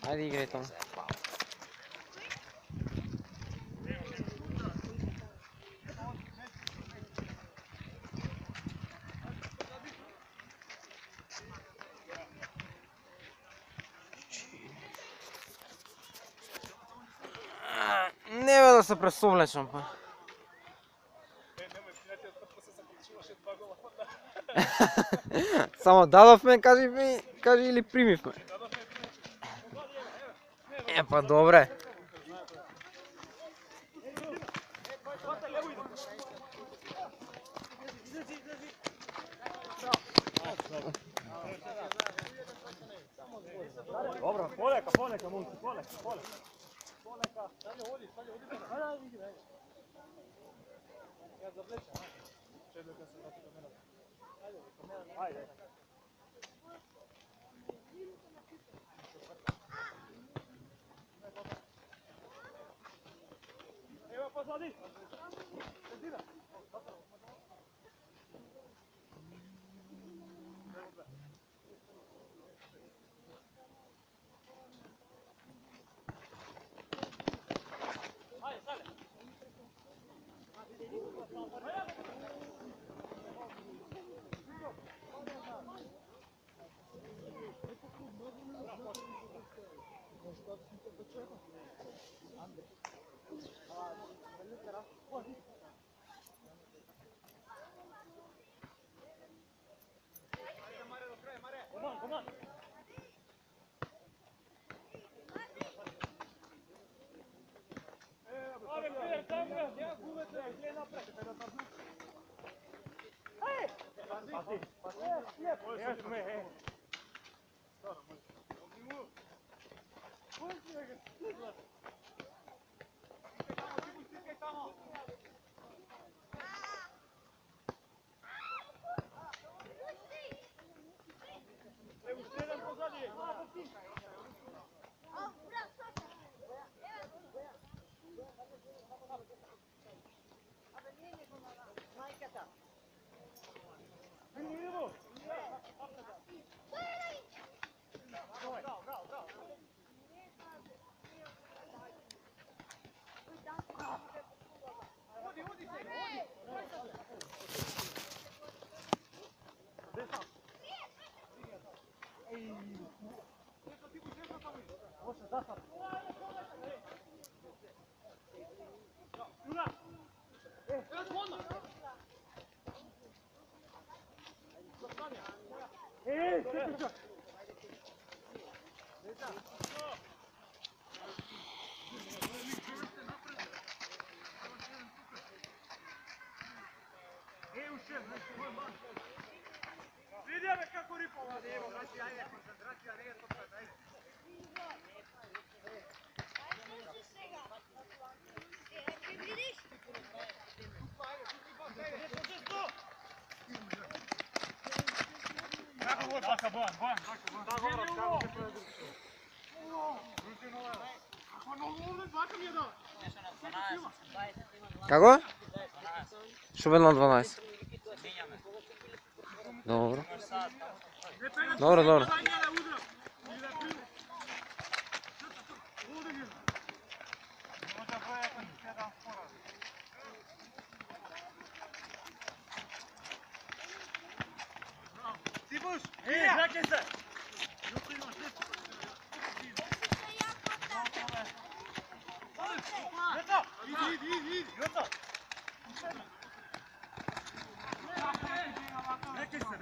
Ajde igraj tamo. Не бе да се пресувлечам па. Само дадовме, кажи или примивме. Па добре. Dobro, poleka, momci, poleka. Ja zavlečem, čekaj kad se vrati kamera. Ajde. Evo pozadi. Sredina. Come on. Vidje me kako ripova, evo, znači, ajde, koncentracija, nije to sad, ajde. Kako? Što vedno 12? Dobro. Dobro. Sibuš, čekaj se! Idi!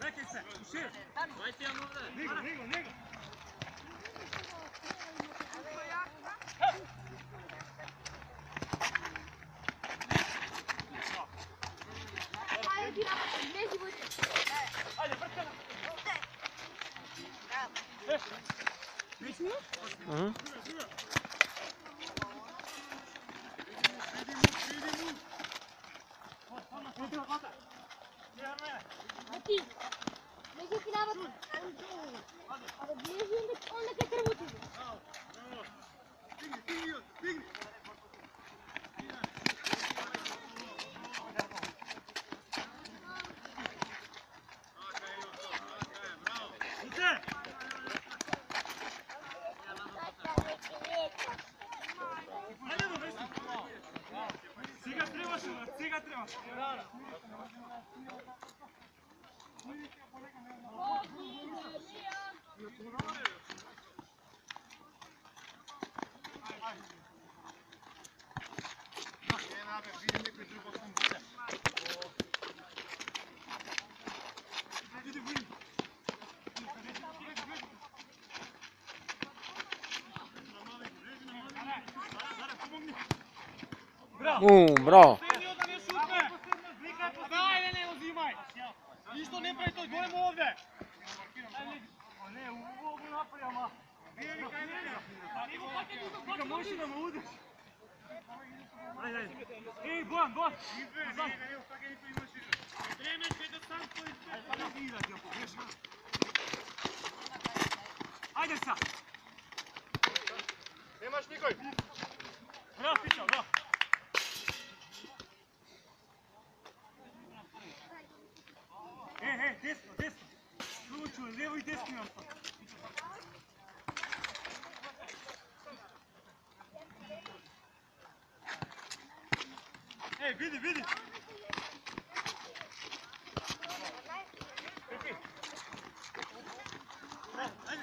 Rekaj se! Ušir! Dajte ja ovdje! Nego! Ajde, vrtano! Mhm. Ti, neće ti navati, ali bliži onda kad trbuti. Digni! Браво. Stenio da ne šutne! Ajde, ne uzimaj! Isto ne pravi to, govorimo ovdje! Ne, u ovu napravljama! Neka možeš da me udeš! Ajde, ajde! Ej, Bojan, Bojan! Vreme će da sam to izgleda! Ajde sad! Nemaš nikoj! Bravo, Pićo, bravo! Desno, desno! Sluču, lijevo i desno imam to! Vidi, vidi! Ajde!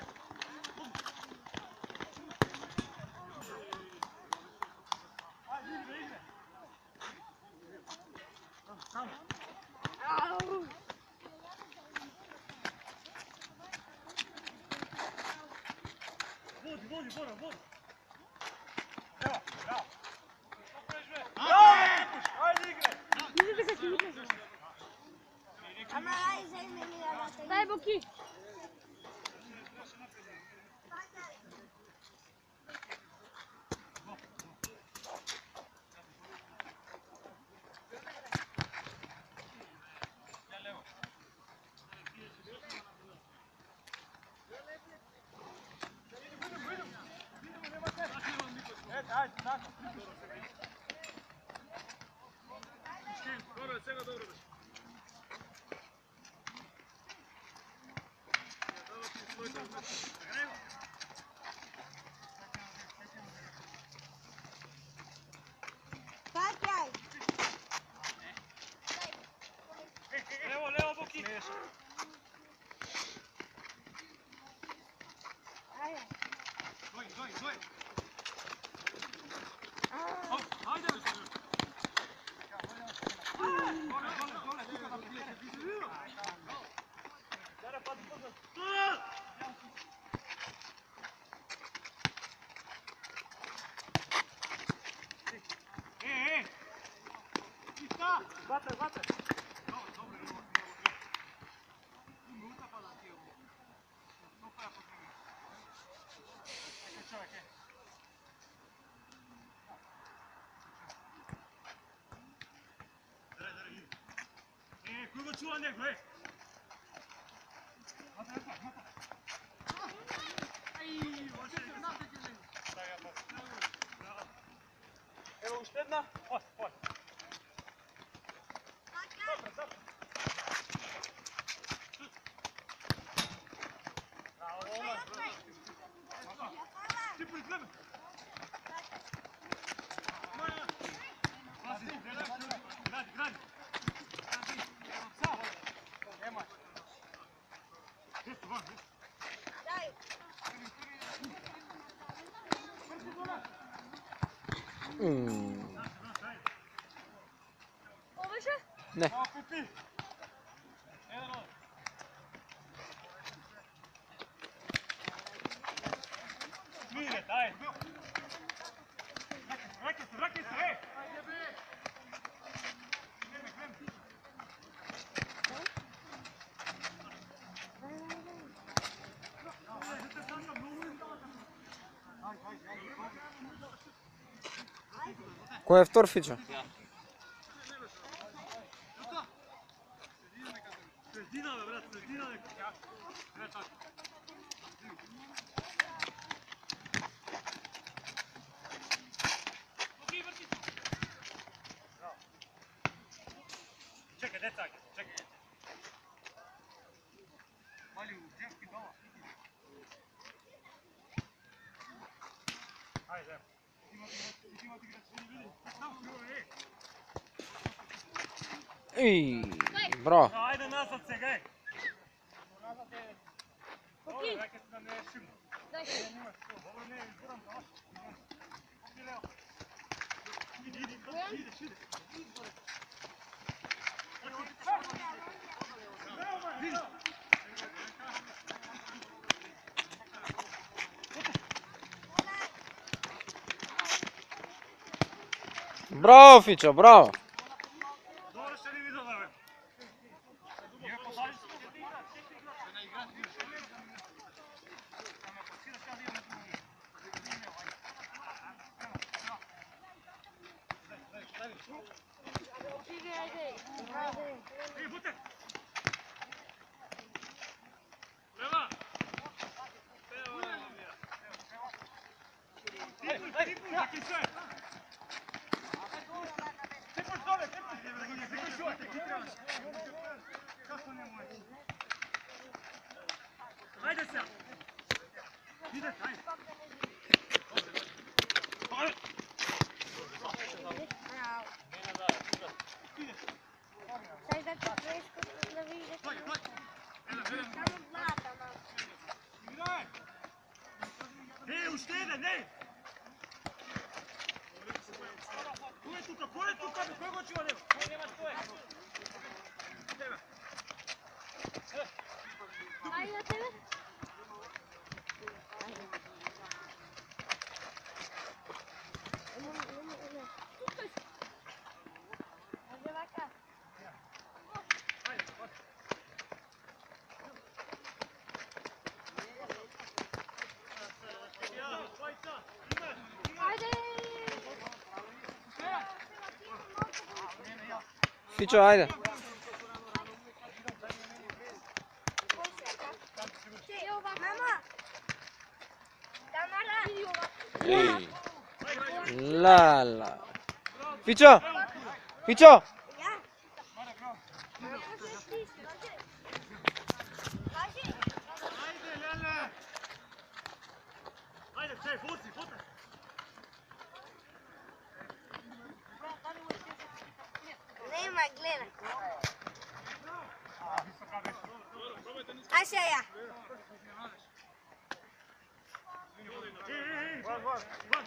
Samo! Vodi, vodi, Bora, vodi! Evo, bravo! Bravo, Pepuš, ajde igre! Daj boki. Ajde, tako! Dobro, svega dobro. Patraj. Levo, levo, boki! Ajde. Doj! Ajde! Vatre! Koji ga čuva njegu, Evo uštedna, oj. Zapre. Ti pored gleda. Gradi. Oveše? Ne. Mire, daj! Vraki se, ej! Ko je vtor fičo? Sredina, brat, sredina neka. Ne tako. Čekaj, decak, čekaj. Mali u džepki doma. Ajde, idemo ti igrati, vidi. Samo krivo, Bravo. Ajde nazad se, gaj. Boki. Rekaj se da ne šimno. Daj. Dobro, ne, izboram da vaš. Idi, ide. Bravo, Fićo, bravo. Dobro še ni videl, bebe. Njega posadiš se. Ej, bute! Leva! Tipuj, taki sve! Tipuj dole, tipuj šuvaj, ti trebaš. Kako ne može? Ajde se! Ide, ajde! Sai da fresco da vita. Samo blata, ma. Ej, uštede, ne! Ko je tuka, koji god čuva nema? Koji nema tvoje? Tebe. Ajde na tebe. Ajde vaka. Ajde! Fićo, ajde. Mama! Tamara! Ej. La la. Fićo! Fićo! Ja? Ajde, Lele! Ajde, čej, puci, putaj! Nema, gleda. Ajde ja. Ej, van!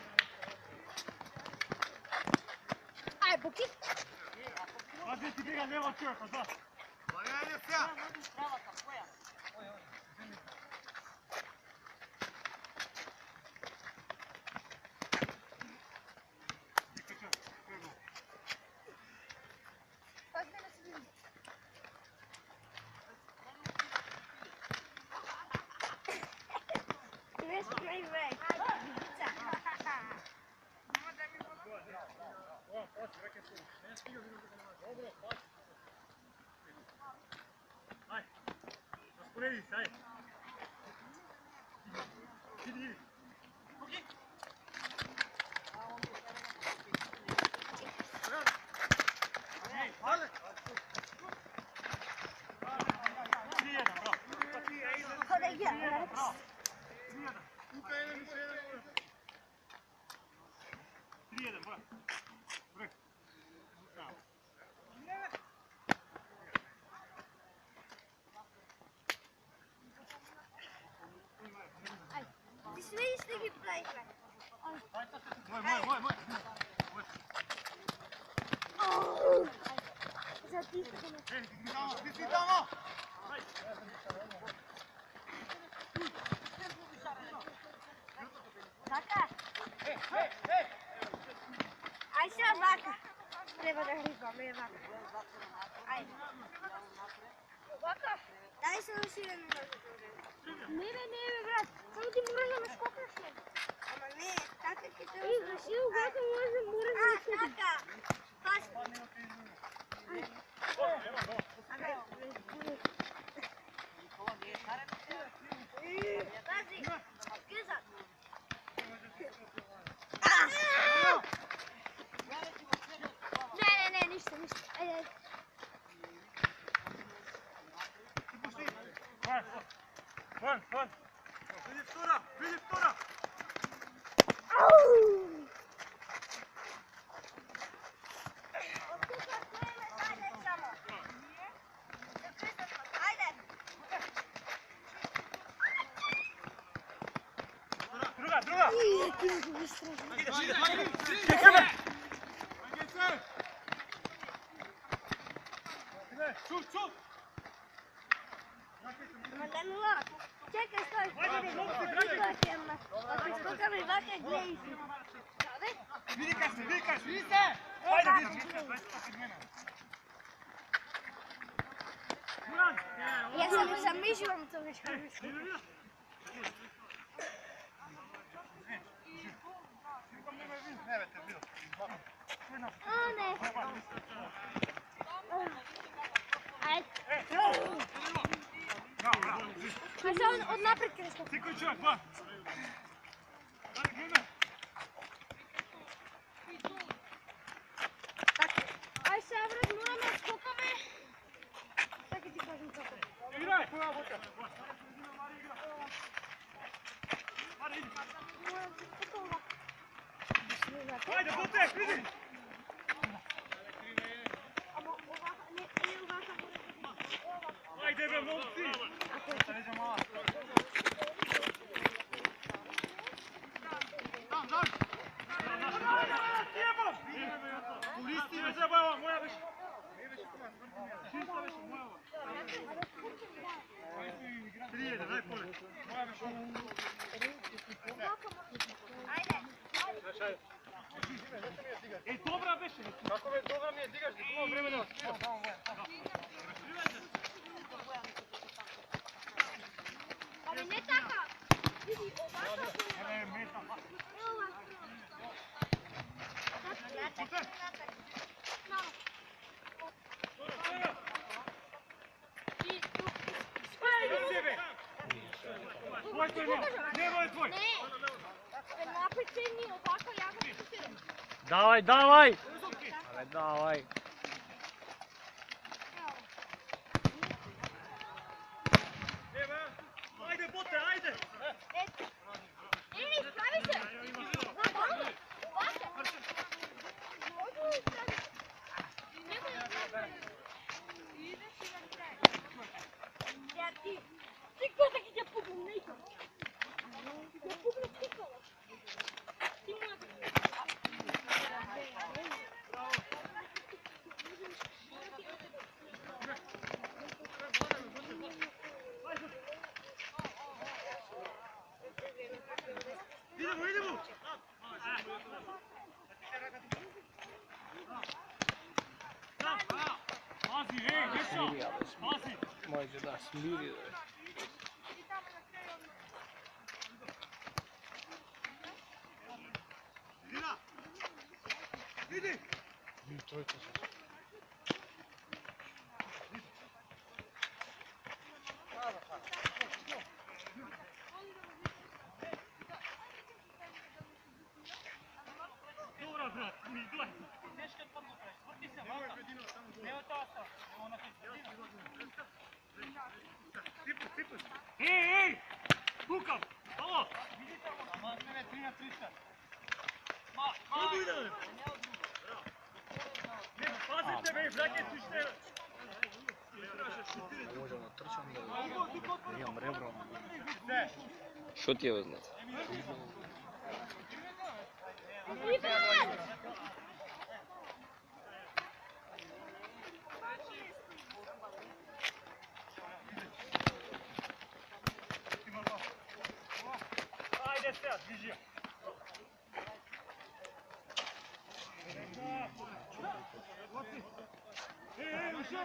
Aj, Buki. Pazi, ti briga nema čovjeka, da! Ne smej me. Aj, rasporedi se, aj! Idi! Ale! 3-1, bravo! Hode ja. Bravo! 3-1! 3-1, bravo! Bravo! Ti sve isti gi praviš. Moj! Zatisnemo. Ti si tamo! Vaka. Aj sad vaka. Treba da hribam, ne vaka. Ajde. Vaka. Daj se uširenu nožu. Ne, brat. Samo ti moraš da me skokaš, ne. Ama ne, tako ti to... Igraš, vaka moraš da me skokaš. Taka. Paši. Pazi, skizat. Ne, ništa. Ajde. Van! Vidi vtura! Druga! Ide! Čup! Maganula, čekaj, stoj. Ako skokam i vaka gdje isi. Vidi kaj se! Ajde, Ja sam zamišljam to već kako A ne. Ajde. A sad on od napred kresko. Ti koji čovjek, ba! Daj, gleda! Aj sad vrat, moramo skokame. Čekaj ti kažem kako. Igraj! Mari, idi! Moram se skokama. Ajde, potek, vidi! Amo ovako, ne ovako. Ajde, be, momci! Koristi me treba, moja već. Čista već, moja ova. 3-1, daj pored. Moja već. Ajde. Ej, dobra beše. Kako me dobra mi je digaš, ti imao vremena da skida. Ali ne tako. Vidi, ovako. Ne, meta. Tvoj, tvoj, nema je tvoj. Ne, naprijed ovako, ja ga fokusiram. Давай, давай! Давай. Ajde, bote, ajde! Ej, spravi se! Ovako! Ja ti kako ti pugam neko? Ja pugam tikala. Ti Idemo, idemo! Pazi, ej, Miša! Pazi! Može da smiri. Dina! Idi! Dobra, brat, mi gledaj! Teško je podno pravi, vrti se vaka! Nema to ostalo, nema na ti. Tipus! Ej! Kukav! Alo! Vidite ovo? Ama sve 3 na 300. Kako ide? Pazi tebe i brake ti števe! Možemo trčam da imam rebro. Ne! Što ti je veznat? Ajde sad, diži! Ej, ušao!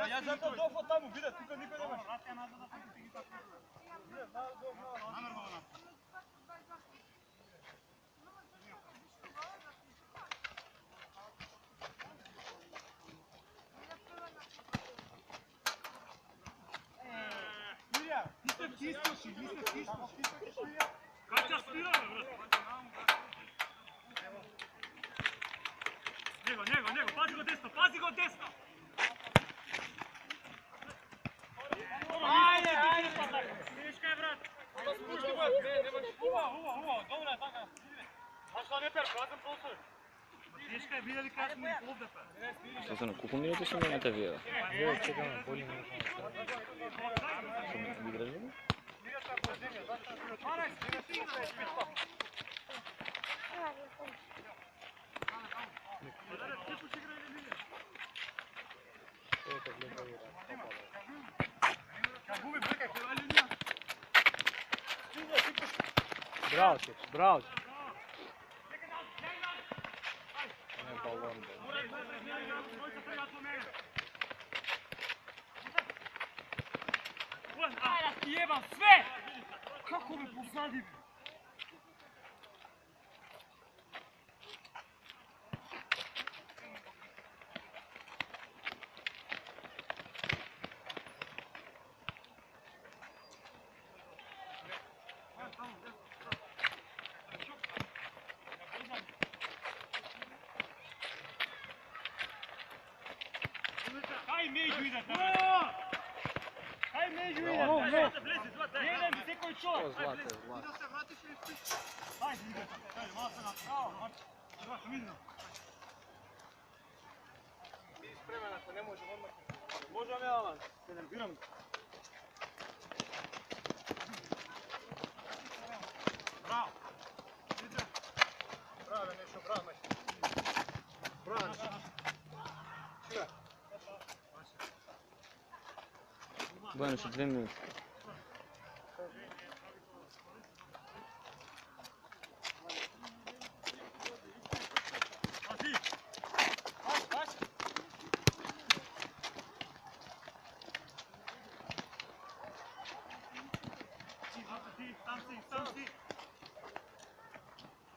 Ja zato došao tamo, vide, tuka niko nemaš. Vrati ja nazad da tako ti tako. Nanormalno. Mirja, niste stiskoši. Kaća stirala, brate. Njego, pazi go desno! Ajde, pa tako! Viška je, brat! Spušti, brat, nemaš... Uva, dobro je, tako. Znaš šta ne per, prazan prostor. Viška je, vidjeli kada smo ih ovdje per. Što sam, koliko minuta sam imate vio? Evo, čekaj, bolje mi je Vi građani? Bravo ti, bravo ti. Ne balon da. Ajde, ti jebam sve! Kako me posadi? Kaj među idete? Kaj među idete? Jedan bi se koji čovjek. To zlate, zlate. Ajde idete. Ajde, malo se napravo. Zvrati, vidimo. Ti spreman ako ne možemo odmah. Možem ja vam se nerviram. Bravo. Bravo, nešto, bravo, majte. Bravo. Bojno još 2 minute. A ti? Baš? Ti, sam si.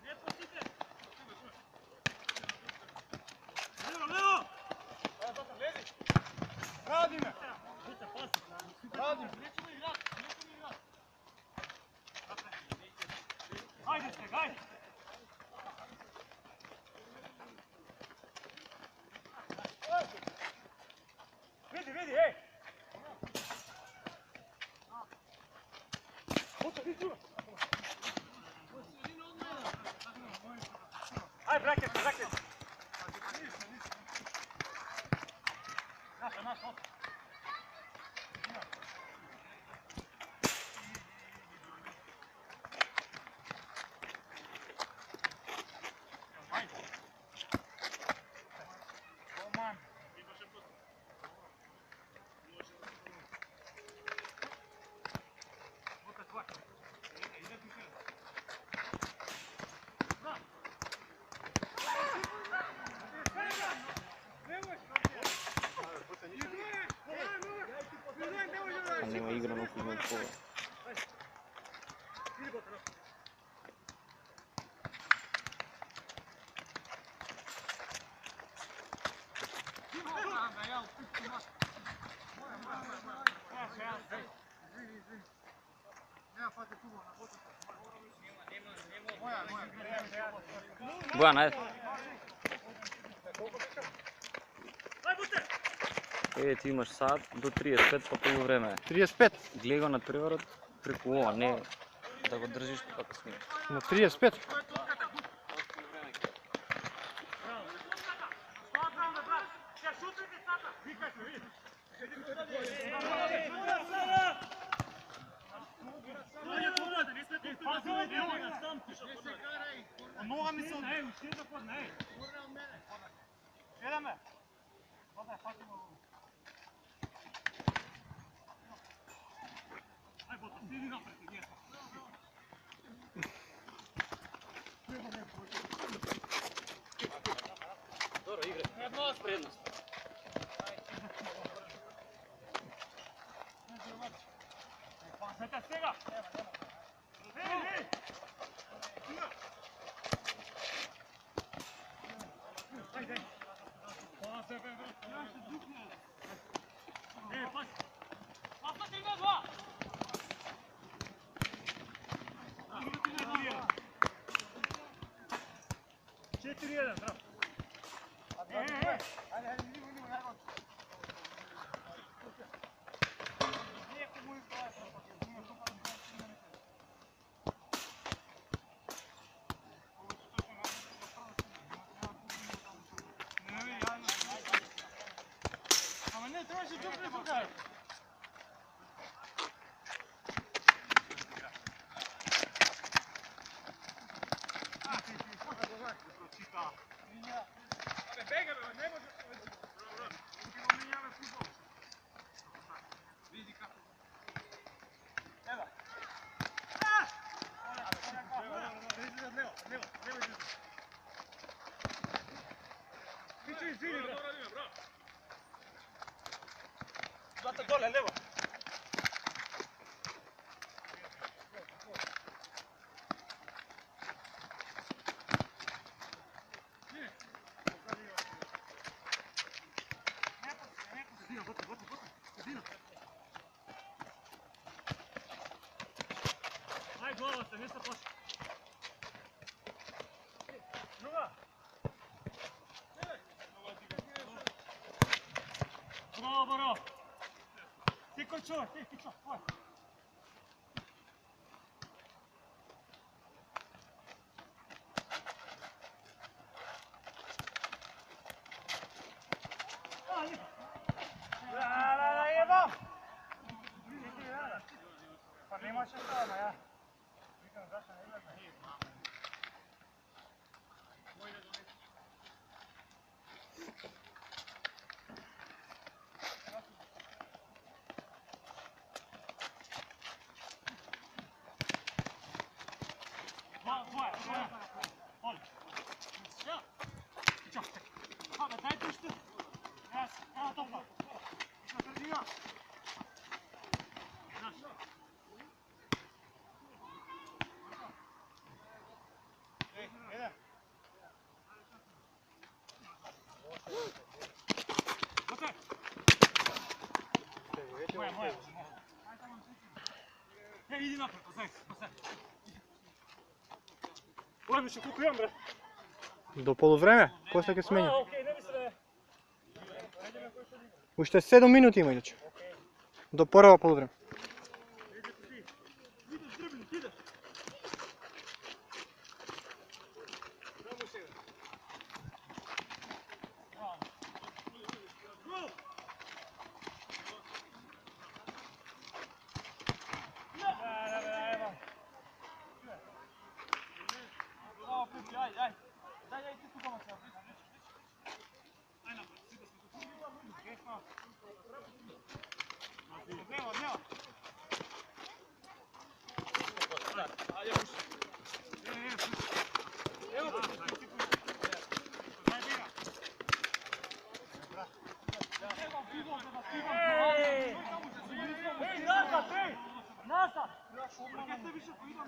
Lijepo site. Leo! Radi me! Radi me! Nećemo igrat! Hajde se, hajde! Vidi, ej! Ajde, braket! Naša, hop! Nema igrano ukupno pola. Bojan, ajde. Ti imaš sat do 35 pa polo vreme. 35? Glej ga na prevrot preko ova, ne da ga držiš pa kako smiješ. Na 35? Нога ми се не, уште да под не. Гледаме. Ода, фатимо. Ај бото, стиди напред, ги. Dobro, igre. Jedna prednost. Сета сега. Ей! Ajde. Hvala sebe, ja se dupne. Pas. Pasta ti na 2. Minuti na 2. 4-1, bravo. Ajde, vidimo, najgod. Nije komunikacija, pa je zima super. Не, трябваше тук да покажа. Бега, бе, не може. dole, levo. Aj, glava se, ne se plaši. Druga. Bravo, bravo. Ti koji čuvaj, ti čuvaj, tvoj. Da, jebam! Pa nema še strana, ja. Vikam, zašto ne gleda? Dvoje. Oli. Ja. Ćao. Hvala, daj tu što. Jas, evo topa. Što sredina. Naš. Ej, jedan. Gotovo. Moja. Ej, idi napred, pozaj. Ulazi še koliko imam, bre? Do poluvreme, poslije kad smenjam. Okej, ne bi se... Ušte 7 minuti ima inače. Do prva poluvreme. Ideš dribling, ideš. Samo se. Go! Aj, ti tu pomoć. Aj napred, svi da smo tu. Levo. Ajde, puši. Evo, daj bira. Ej, nazad! Kaj se više pojima?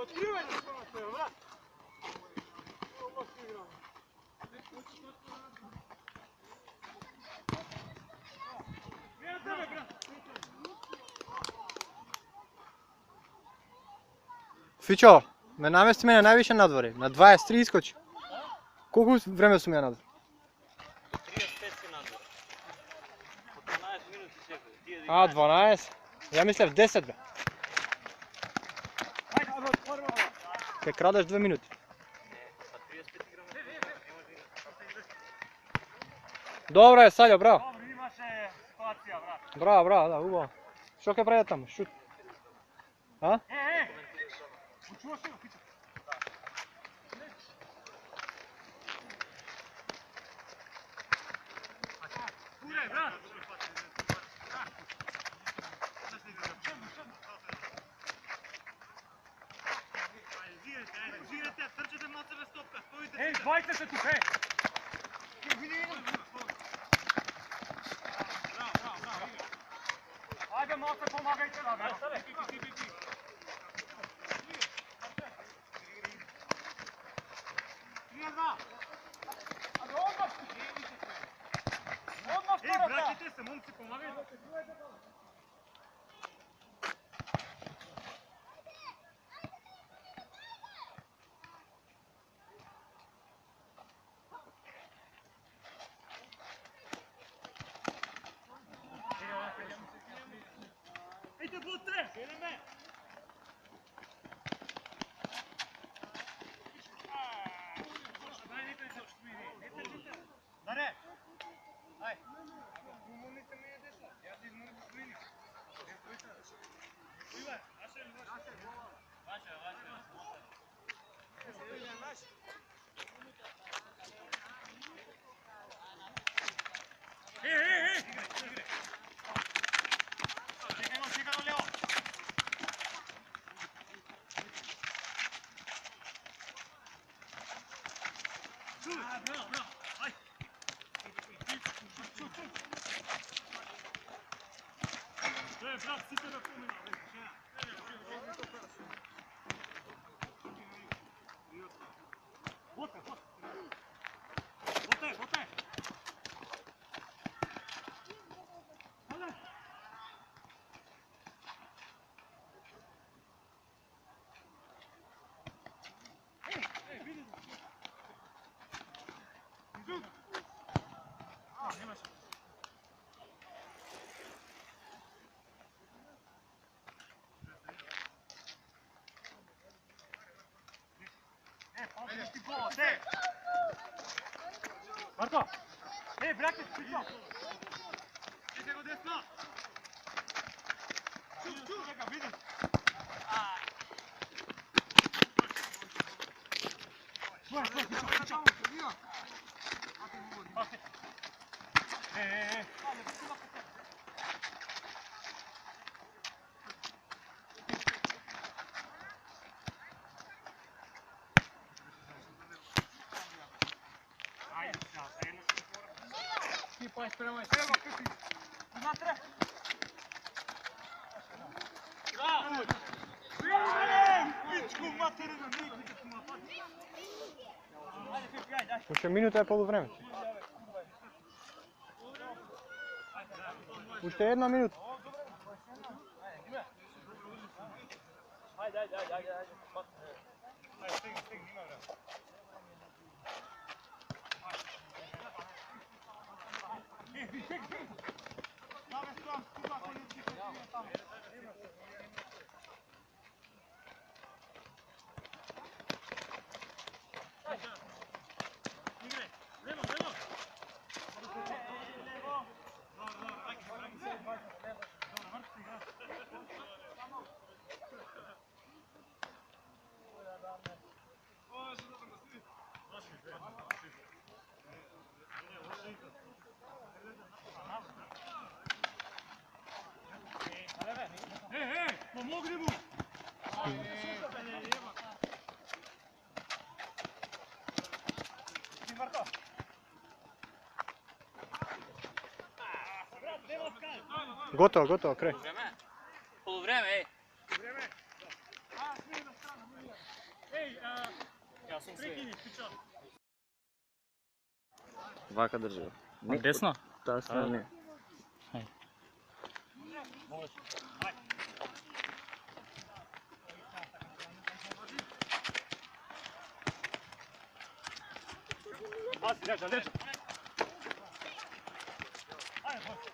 Otkrivanje što je, vrat! Ovo si igramo. Nije na tebe, brat! Fićo, me namesti mene najviše na dvore, na 23 iskoči. Koliko vreme su mi ja na dvore? 35 si na dvore. Po 12 minuti čekaju. Ti je 12? Ja mislim 10 be. Ajde, prvo! Te kradeš 2 minuti. Pa 35 igramo. Dobro je, Saljo, bravo. Dobro, ima se situacija, brat. Bravo, da, ubo. Što kaj pravi tamo, šut. A? Učuo se, pića. Kuraj, brat! Ajde, žirajte, dvajte se tu, hej! Ajde, malo se pomagajte da, da. Ej, vratite se, momci, pomagajte se. Ejte, bote! Ideme! Dare! Aj! Izmolite mi je desno. Ja ti izmolim da smeni. Ivar, vaše. Ej! Čekajmo, Leo! Bravo, aj! Brat, si te da pomena, Bote! Marko! Ej, brate, prišao! Idite go desno! Čekaj, vidim! Prišao! Ej! Пай, спрямай. Завтра. Да. Пичку материна, не пичку мапати. Ajde, Fifi, ajde. Još je minuta i poluvreme. Ušte 1 minuta. Ajde. Ajde, stigni, ima vremena. Pomogni mu! Gotovo, kraj. Poluvreme, ej. Ej, Ja sam sve. prekini, piča. Vaka drži. Desno? Ta strana ne. Pazi, deča. Ajde, hoće.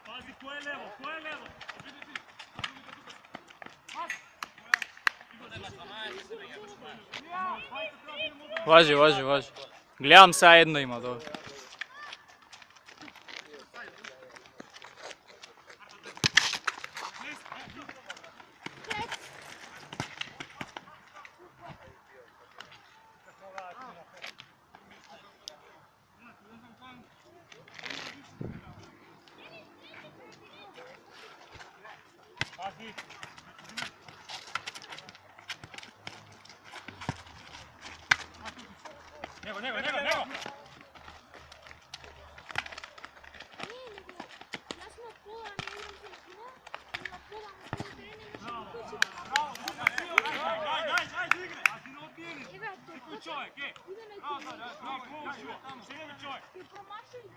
Pazi, ko je levo? Važi. Gledam se jedno ima to. Pazi. Nego. Ja smo pola, ne igram se na ima pola na koji trening, kući. Daj, igre. A ti ne odbijeni. Igra to, Ti koji čovjek, ej. ide na Bravo, šireni čovjek. ti promašili.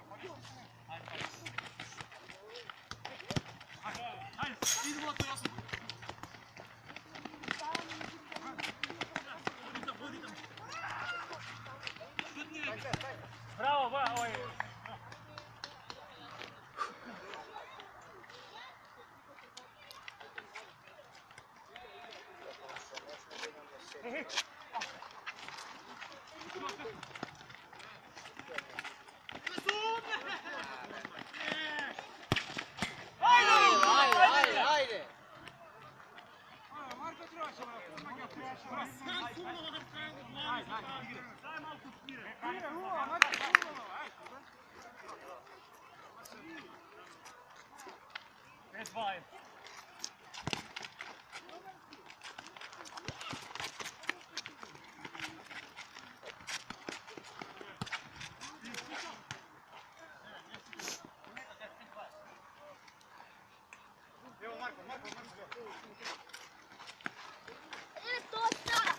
Ajde, idemo to jasno. Bravo, ovaj. Ajde! To stara.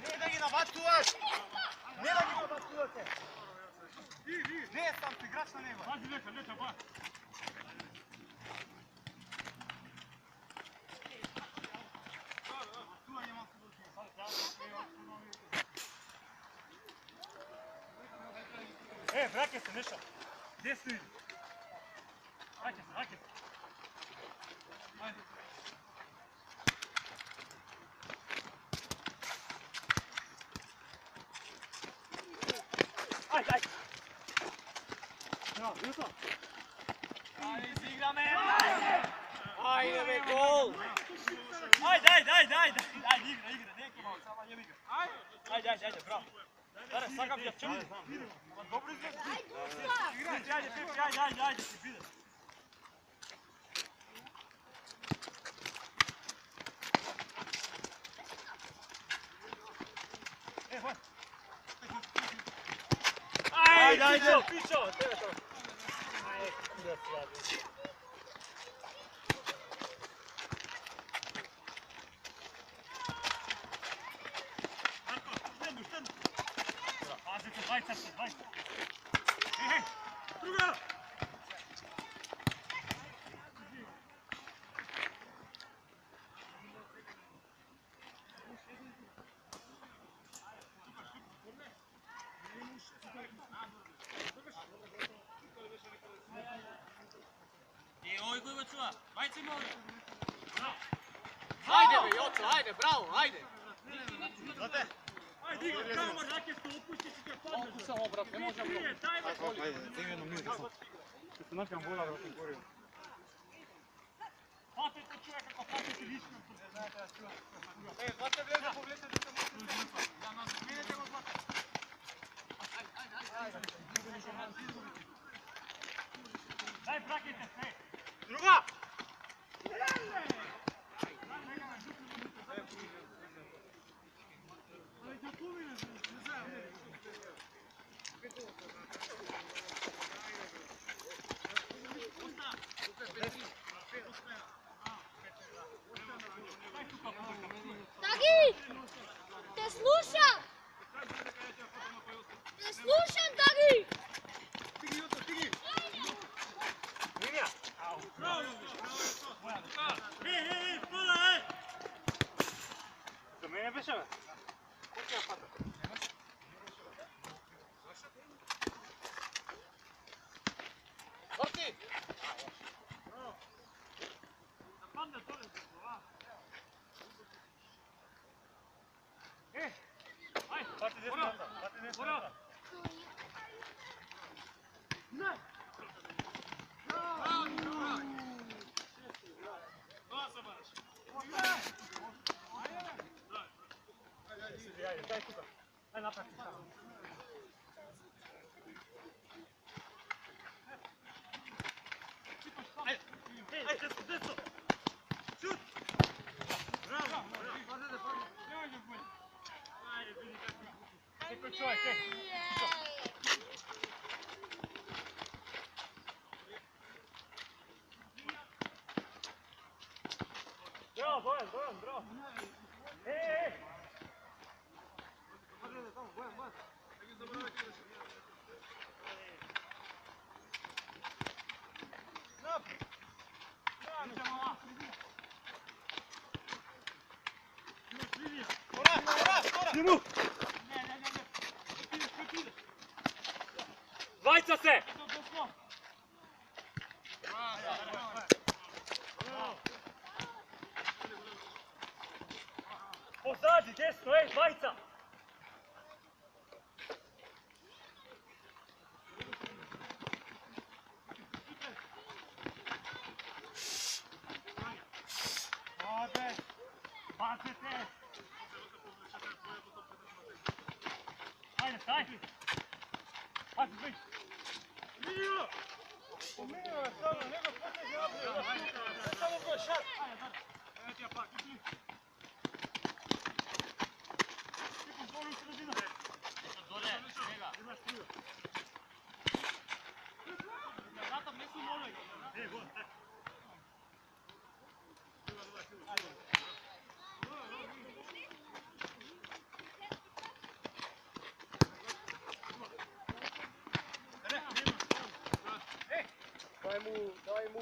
Ne da gi nabacuješ! Ne, sam ti igrač na nema. Pazi, leta, ba. Vraća se, Neša. Gdje si? Vraća se. Ajde. Ajde. Bravo, Juto. Ajde, izigra me! Ajde be, gol! Ajde, igra, neko malo, samo je igra. Ajde, bravo. Dare, sakam ja čemu? Dobro izgleda. Ajde, ti vidim. Ajde, pičo, tebe to. Pazite, 20. Hej, druga! Oj, koji ga čuva? Bajci mora. Ajde be, Joco, ajde, bravo, ajde! Ajde, igra, kamo, rake se opustiš i te padneš. Samo, brat, ne možemo. Patite čovjek kako patite lično. Znate vrijeme povlečete da se možete. Daj, brakite se. Druga! Tagi! Te slušam! Tagi! Linija. Ajde, desno! Šut! Bravo! Ajde, vidi kako je. Kako je čovjek, Bravo, Bojan, bravo! Ej! Vajca se! Pozadi, desno, ej, dvajca! Ode! Bacete! Ajde, staj! Pazi, bliž! Mio! Mio je samo, nego poteže obje! Samo go šat! Ajde, ti ja pak! Daj mu.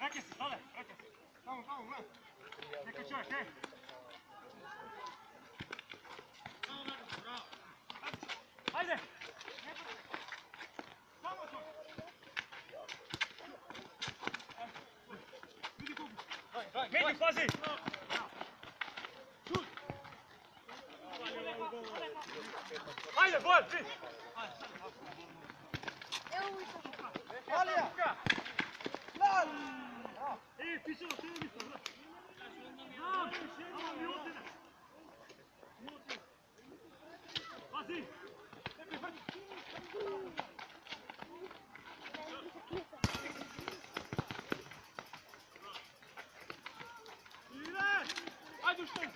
Reke se, dole, reke se. Tamo, gled. Neka čovjek, ej. Ajde! Samo to! Među, pazi! Šut! Ajde, Bojan, ti! Alija! Ej, pišemo, što je mislim, bro? Znam, pišemo, mi otine! Pazi! Ajde u štenj!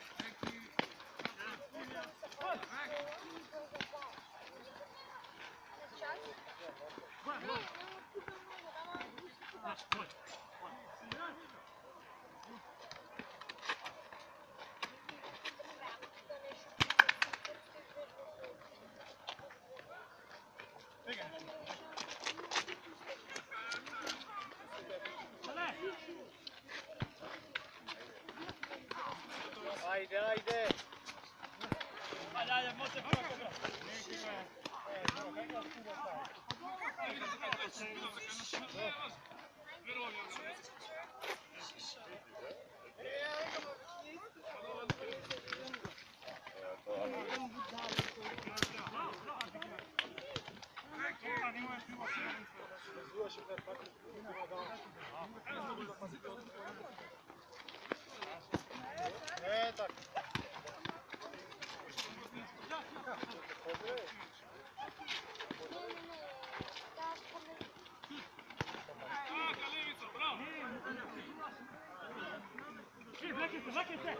Ajde, ajde! Ajde, može kako bro. Tak. Vleki se!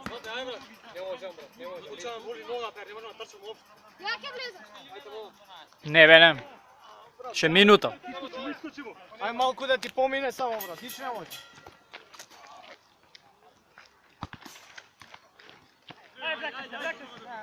Znate, ajme, Ne možem, bro, ne možem. Učan boli noga, per ne možemo trčati u opšte. Jake blizu. Ajde, ovo. Ne, venem. Še minuto. Iskočimo! Aj malko da ti pomine samo, bro, nič ne može. Vleki se!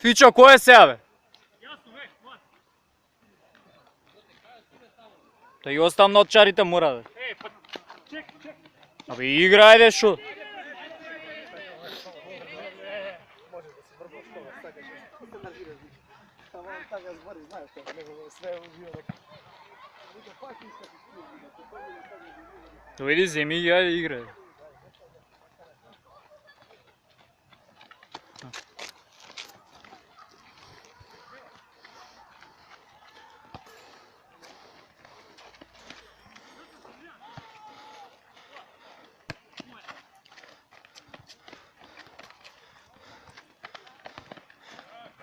Fićo, ko je se jave? Jasno, hvat. To i ostav noćarite mora. Pa ček. Абе играй бе шо? Дойди, вземи и айде играй.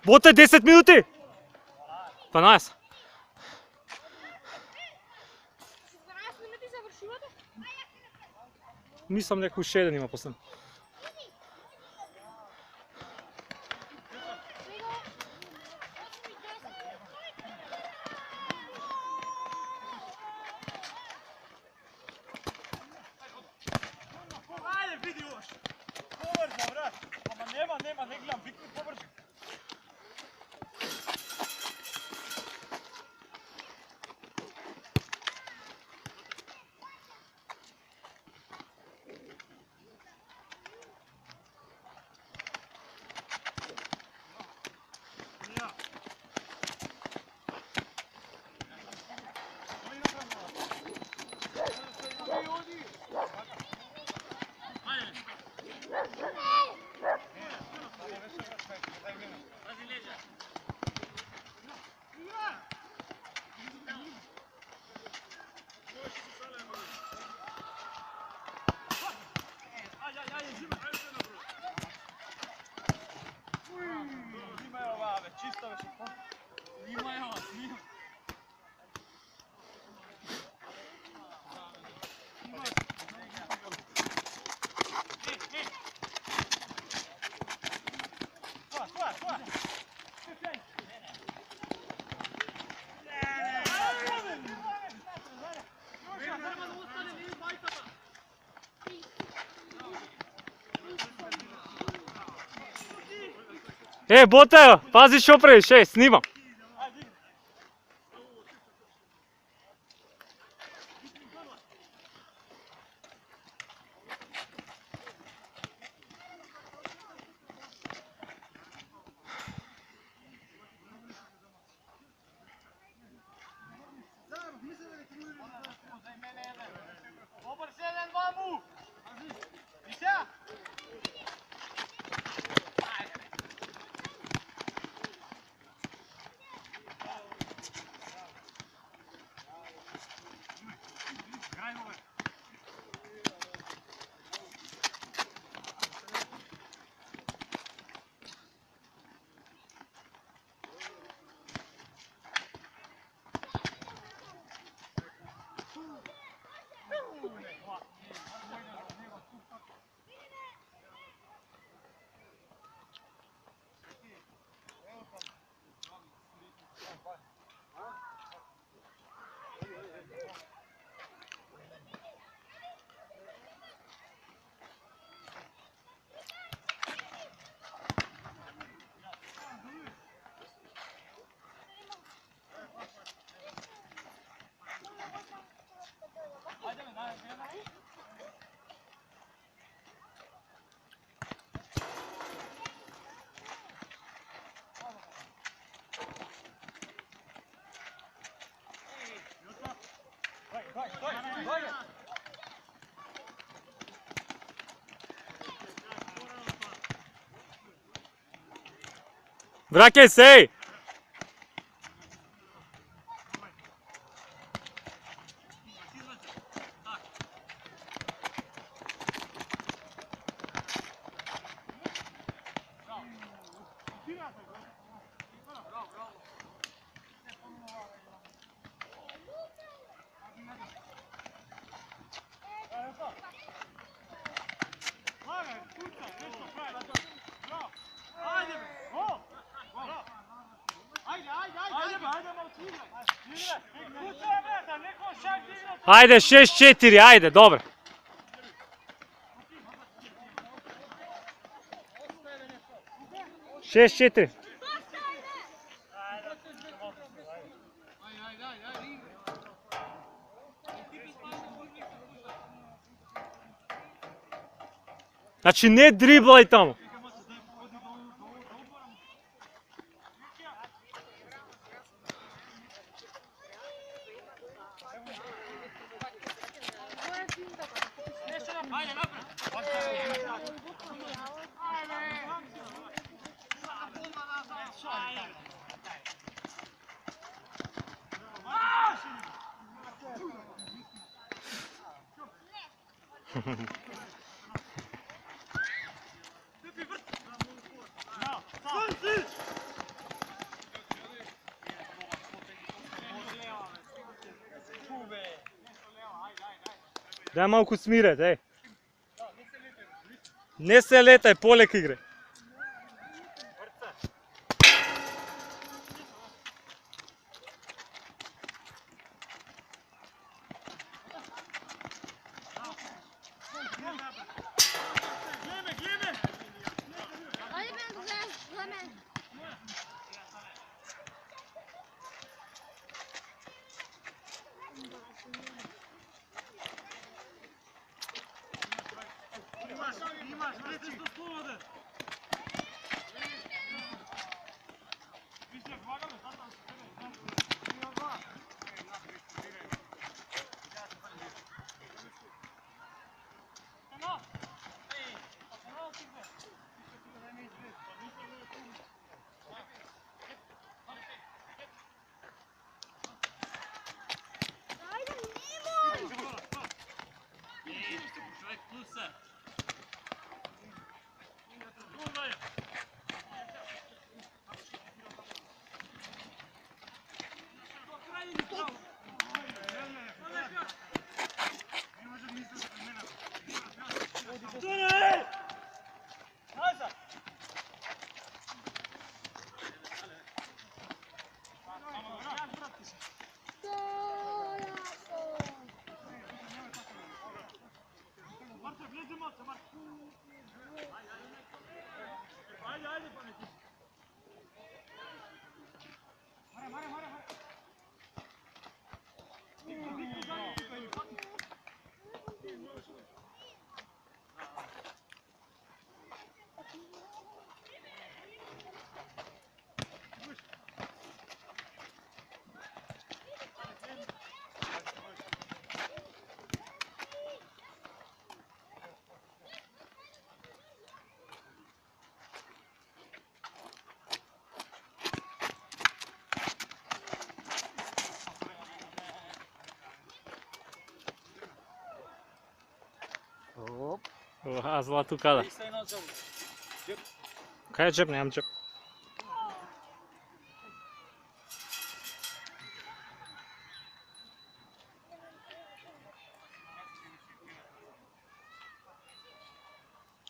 Боте 10 минути! 12. 12 минути завършувате? Мислам некој уште еден има после. Ајде, види ош. Побрзо, брат. Ама нема, не гледам, викни побрзо. Боте, пази што правиш, снимам. Враќај се! Ајде, 6-4, ајде, добро. Шест 4. Znači ne driblaj tamo. Daj malko smiret, ej. Ne se letaj, poleg igre. Ajde ben güzel. Hemen. Ajde Nemo. A Zlatu kada? Kaj je džep, nemam džep.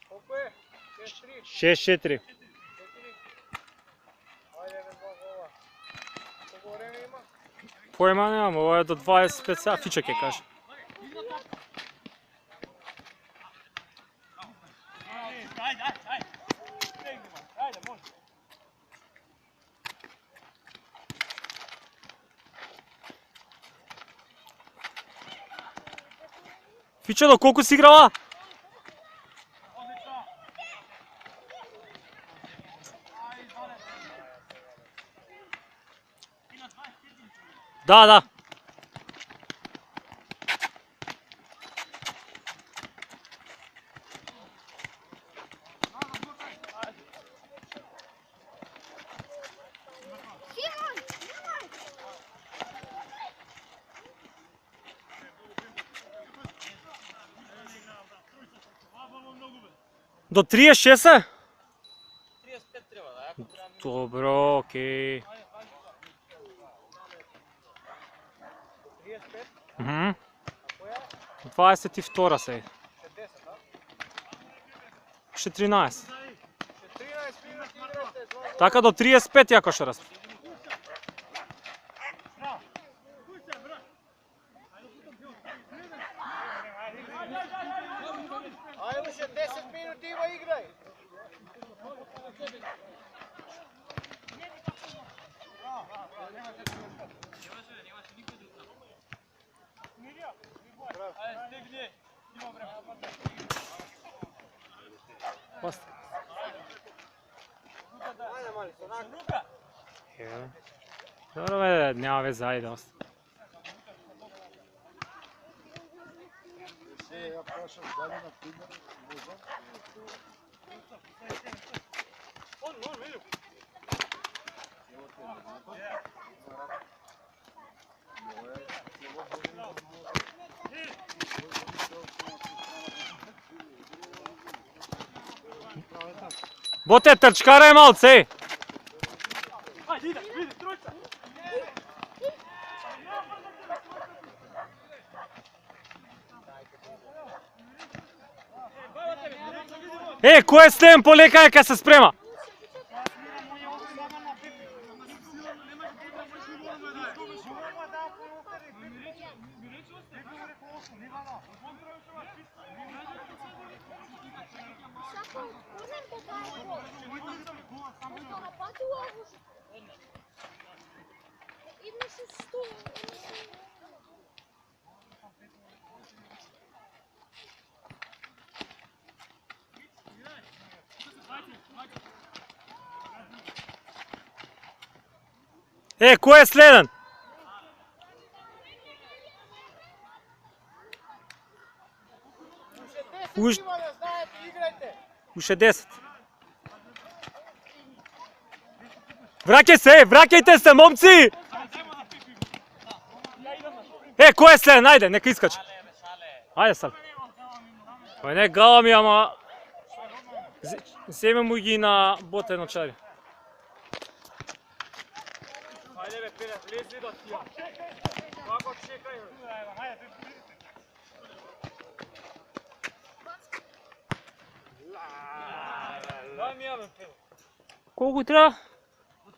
Koliko je? 6-4. 6-3. Ajde, ne dva gola. Koliko vreme ima? Pojma nemam, ovo je do 25 sati, Fiček je kaže. Fičelo, koliko si igrala? Da, da. Simon, nemoj. Do 36? 35 treba, da, jako treba mi. Dobro, okej. 35? Mhm. A koja? 22 sej. Še 10, a? Še 13. Še 13 minut igrate, dva gola. Така до 35 јако ще раз. Ajde, še 10 minut ima igraj. Dobro, vede, nema veze, ajde, ostaje. Bote, trčkara je malce, ej! Ej, ko je s tem polekaj, kaj se sprema? Ej, ko je sleden? Še 10. Vrakajte se, momci! Ej, ko je sleden, ajde, neka iskače. Ajde sad. Pa ne galami, ama... Вземемо ги на бота едночари. Ajde be, Pere, lezi do tija. Kako čekaj? Daj mi javno, Pere. Колко трябва?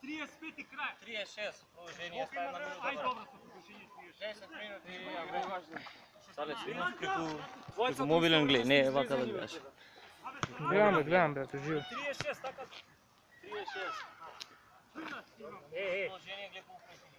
35 и край. 36, продължение става на минута. Ай, добре, продължение 10 минути. Сале, снимаш преко мобилен глед, не вака да гледаш. Гледам, брате, живо. 36, така. 36. Продължение глед по упреждение.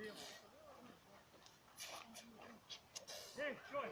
Ej, čoj!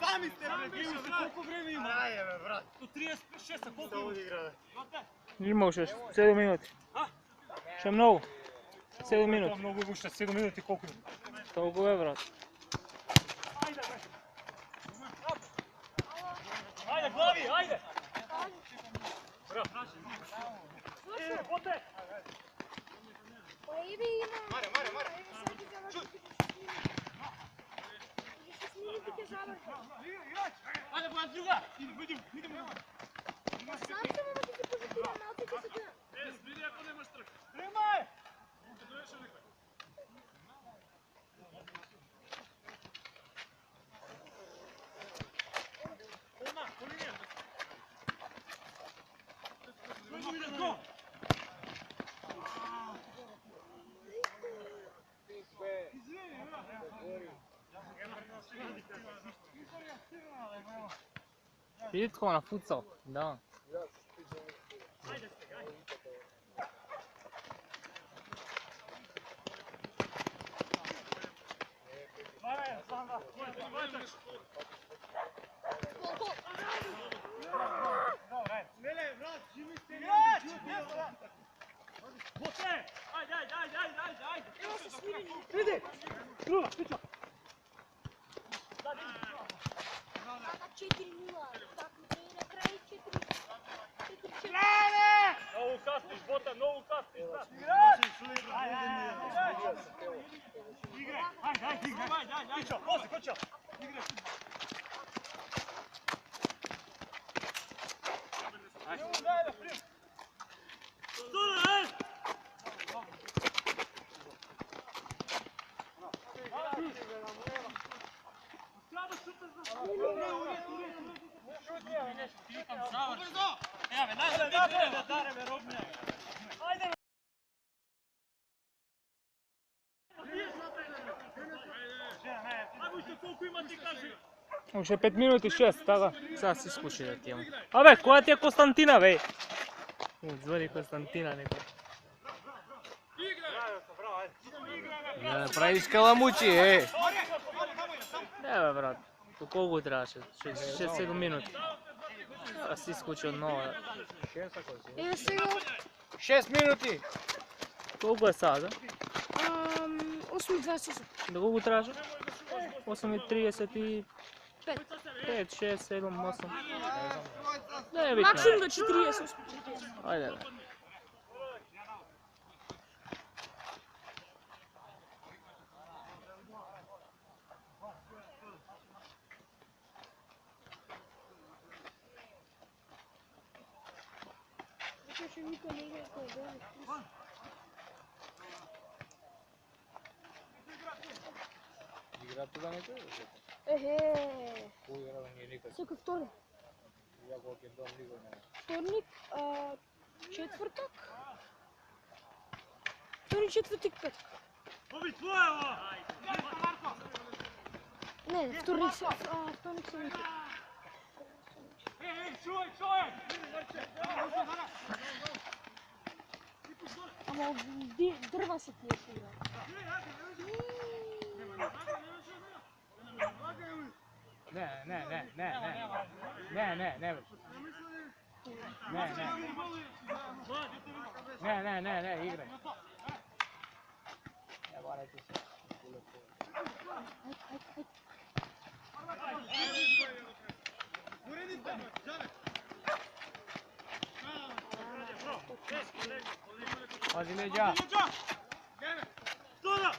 Sami ste, koliko vreme ima? Traje, brat. Tu 36, koliko ima? Imao še 7 minuti. Še mnogo. 7 minuti. Mnogo je više, 7 minuti koliko ima? Toliko je, brat. Ajde, glavi, ajde! Bravo. Bote! Mare. Ajde, bojan druga! Idemo. Bili ako nemaš trk. Primaj! Vidi tko na futsal. Da. Novu kastiš, Bota, novu kastiš. Igraj, ajde, igraj. Ićo, kočo. Igraj. Še 5 minuti 6, tako. Sad si skuši da ti imamo. Абе, koja ti je Konstantina, bej? Zvori Konstantina neko. Ne praviš kalamući, ej. Ne, bе, brat. Koliko treba še? 6-7 minuti. Ja, si skući od nova. 6 minuti. Koliko je sada? 8:28. Da koliko traže? 8:30 i... 5, 6, 7, 8. Ne je bitno. Maksimum do 40. Ajde, bе. Ще никой не играе кой да. Играта да не чуеш? Ехе. Кој игра да не никак? Всеки вторник. Ја колко е дом никој не. Вторник, Четвъртък. Втори, четвъртък, петък. Боби, твоя, ова! Не, вторник съм. Чувай, човек! Ама дърва се тия сега. Не, играй. Пази леđa. Стода!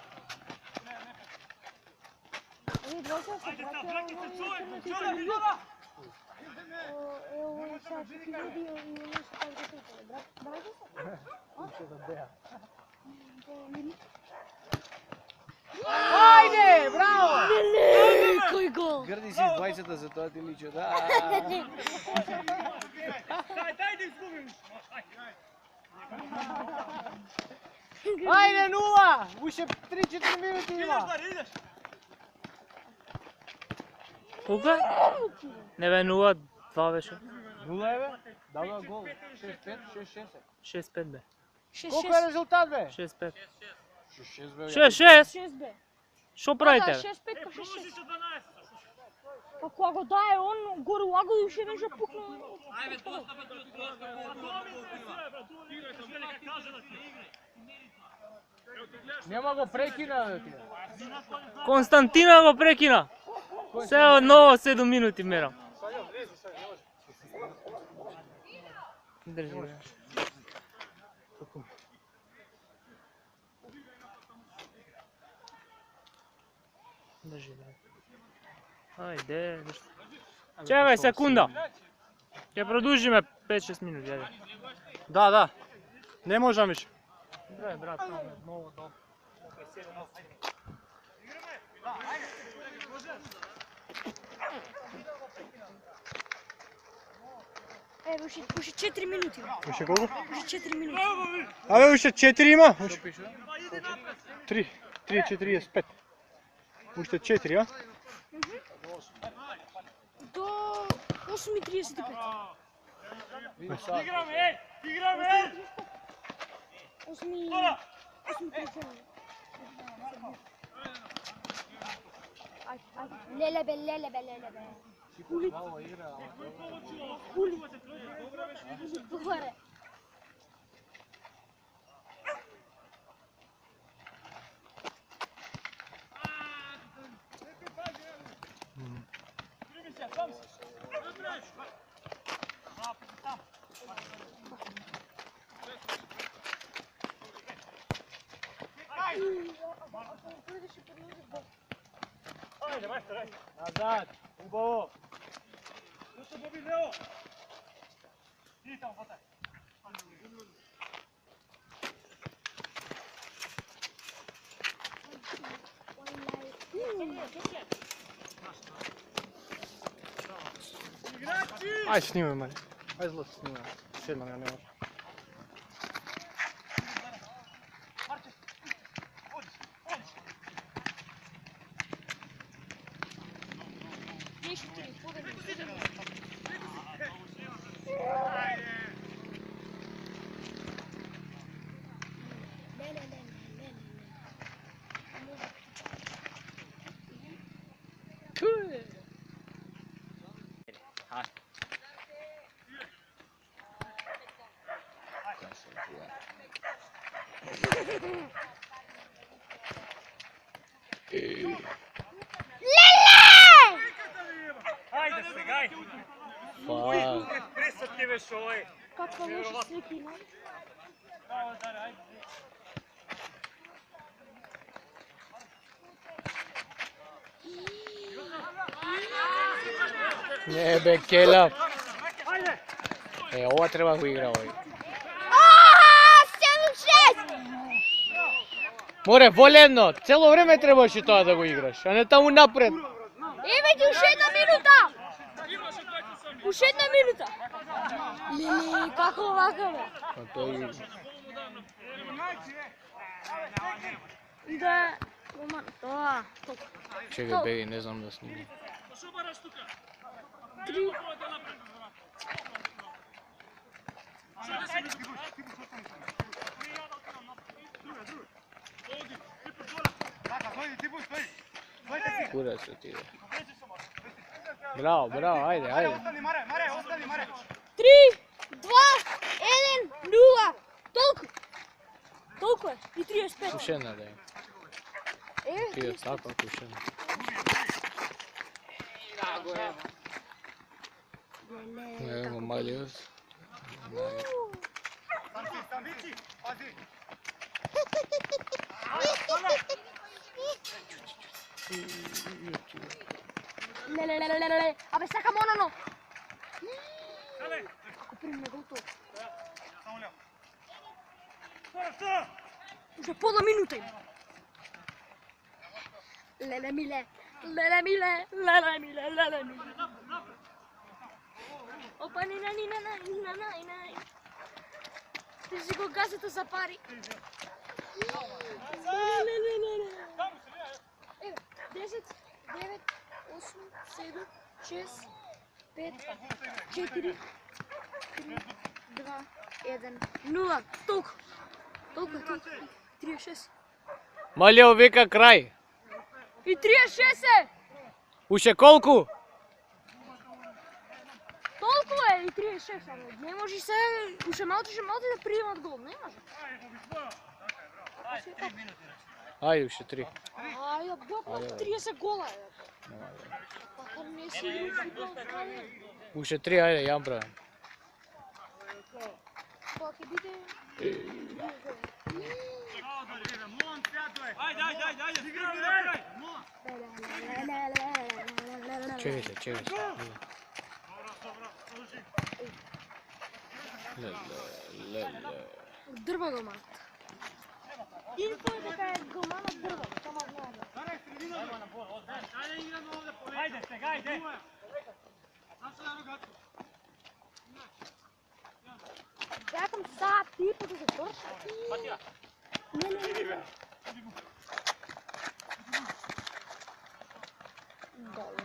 Айде сега, бляки се, човек! Evo sad ti ljudi i nešto tako da se ide. Brate se? Ajde, bravo! Koji gol! Гърди си с 20-та, за това ти лича, да. Дай да изгубим! Ajde, 0! Uše 3-4 minuti ima. Идеш! Колко е? Не бе, 0-2 беше. 0 е, бе? Да, гол. 6-5, 6-6 е. 6-5 бе. Колко е резултат, бе? 6-5. 6-6 бе. 6-6? 6 бе. Що правите? 6-5 pa 6-6. Продължи се 12! Pa ko ga daje on gor u lagu i še ne že pukne. Ajde, dosta me tu, dosta Няма го прекина, бе, ти. Константина го прекина. Сега отново 7 минути мерам. Држи бе. Држи бе. Ајде. Чекај секунда. Ќе продолжиме 5-6 минути, ајде. Да. Не можам више. Бре, брат, много добро. Е, уши 4 минути. Уште колку? Уши 4 минути. Абе, уште 4 има. 3, 45. Уште 4, а? До 8:35. Играме, ей! Играме! 8:35. Леле бе. Хули. Добре. Айде, майстор, айде! Назад, убаво. Туто, Боби, лево! Иди там, хватай! Ај, снимај, мали. Ај, злато снимај. Седнам, ја не може. Айде сега, айде! Уи, пресът ти беше овој! Каква беше светлина? Айде! Не, бе, Кела. Айде! Ова треба да го игра, овој. 7-6! Море, волено, цело време требаше тоа да го играш, а не таму напред. Еве ти уште една минута! Уште една минута! Lili, kako ovako bе? Pa to i... Da, roman, to. Čekaj, bej, ne znam da snimim. 3. Kurac se ti ide. Bravo, bravo, ajde, ajde. 3, 2, 1, 0. Toliko je. I 35. Još jedna da je. Ti je tako, još jedna. Evo Maljus. Lelelelelele. Абе, сакам оно. Ако примем готово. Уже пола минута има. Леле миле, леле миле, леле миле, леле миле. Опа, нина, нина, нина, нина. Ти си го газата за пари. Леле. Еве, 10, 9, 8, 7, 6, 5, 4, 3, 2, 1, 0. Толкова. Толкова, толкова. 36. Маljо вика край. И 36 е! Уше колку? Толкова е и 36, ама не може се, уште малко да приемат гол, не може. Ajde, uše 3. Ај, бе, 30 гола е. Па не си играл футбол, праве. Uše 3, ajde, jedan broj. Па ќе биде... Čekaj se, čekaj se. Дрба го мат. Инфо е дека е голмана дрба, само гледа. Ajde, сега, ajde! Чакам сад, ти па да завърши. Не. Долу.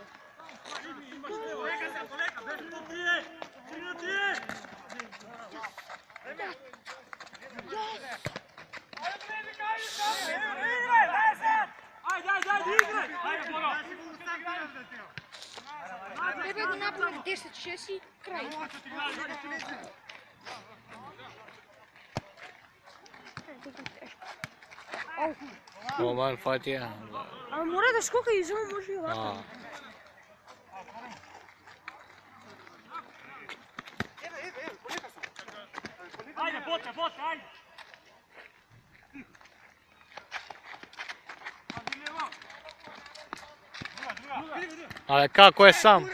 Тебе го направих 10-6 и край. Roman Fatija. А мора да скока и само може и лака. Ajde, bote, ajde! Ali kako je sam?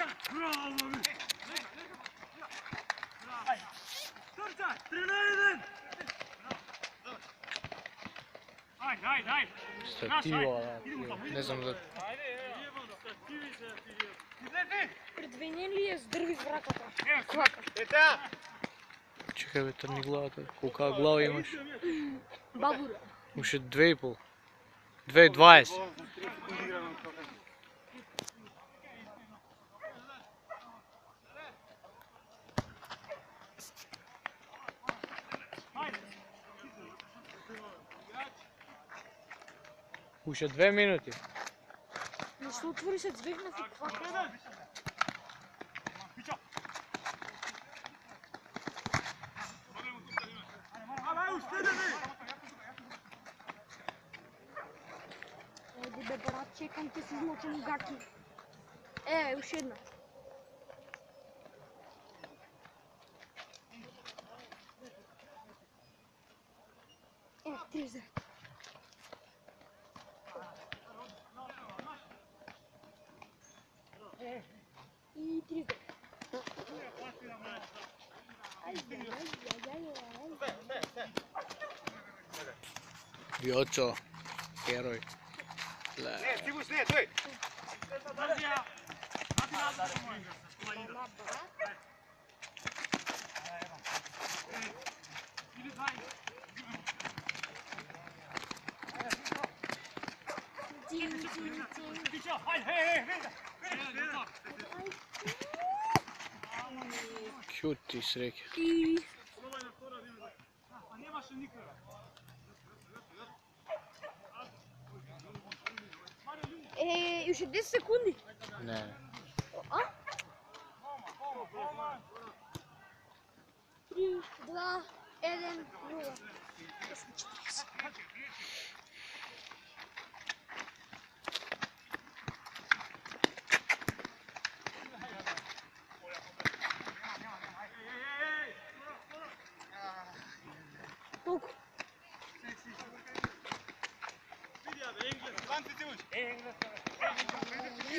Ajde! Stativa, ne znam da... Предвинен ли е с дърви в ръката? Клака. Čekaj, vetar ni glava, kolika glava imaš? Бабура. Uše 2,5. 2,20. Uše 2 minuti. Но се отвори се звихнах и клака. Еди бе брат, чекам те си измочени гаки. Уши една. Е, 30. И 30. Vjočo, heroj. Pića, hajde, hej, Vinda! Čuti sreke. A nemaš nikoga. Još je 10 sekundi. Ne. A? 3, 2, 1, 0. Koliko?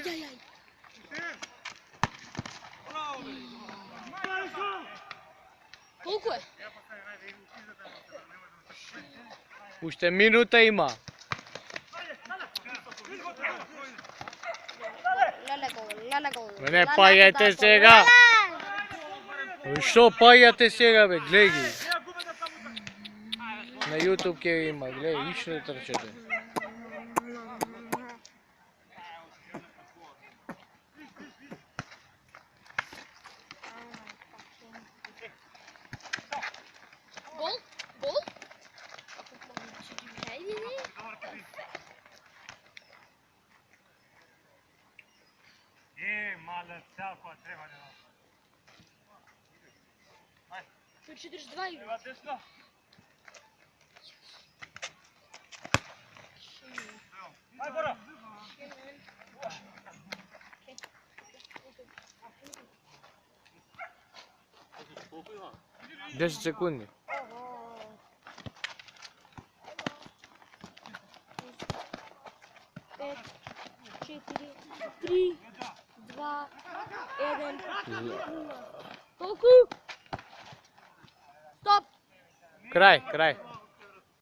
Ajajaj. Koliko je? Ušte minuta ima. Lele gol. Ne pajete se ga. Što pajate se ga, be, gledi. Na YouTube kje ima, gledi, više ne trčete. Gol? Gol? Male, celko treba da nas. 42 ima. Treba desno. Aj, Bora! 10 sekundi. Pet, 4, 3, 2, 1, 0. Koliko? Stop! Kraj, kraj.